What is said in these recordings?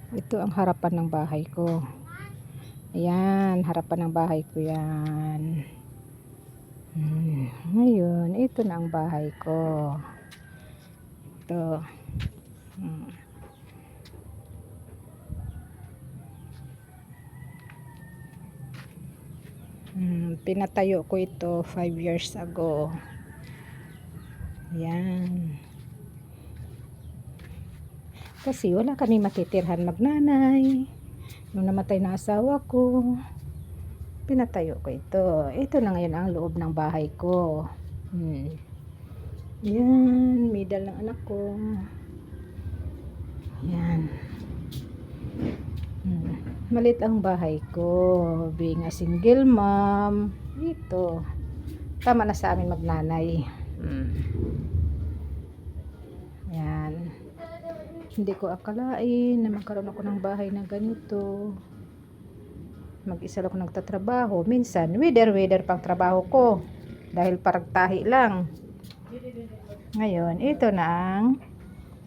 Ito ang harapan ng bahay ko. Ayan, harapan ng bahay ko yan. Ngayon, ito na ang bahay ko. Ito. Pinatayo ko ito 5 years ago. Ayan. Kasi wala kami matitirhan magnanay. Nung namatay na asawa ko, pinatayo ko ito. Ito na ngayon ang loob ng bahay ko. Yan, middle ng anak ko. Yan. Malit ang bahay ko. Being a single mom. Ito. Tama na sa amin magnanay. Yan. Hindi ko akalain na magkaroon ako ng bahay na ganito. Mag-isa lang ako nagtatrabaho. Minsan, weather pang trabaho ko. Dahil paragtahi lang. Ngayon, ito na ang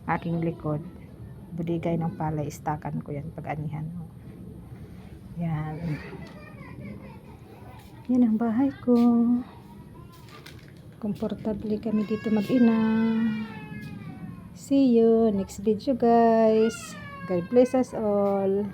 aking likod. Budigay ng palay. Istakan ko yan pag anihan. Yan. Yan ang bahay ko. Komportable kami dito mag-ina. See you next video guys. God bless us all.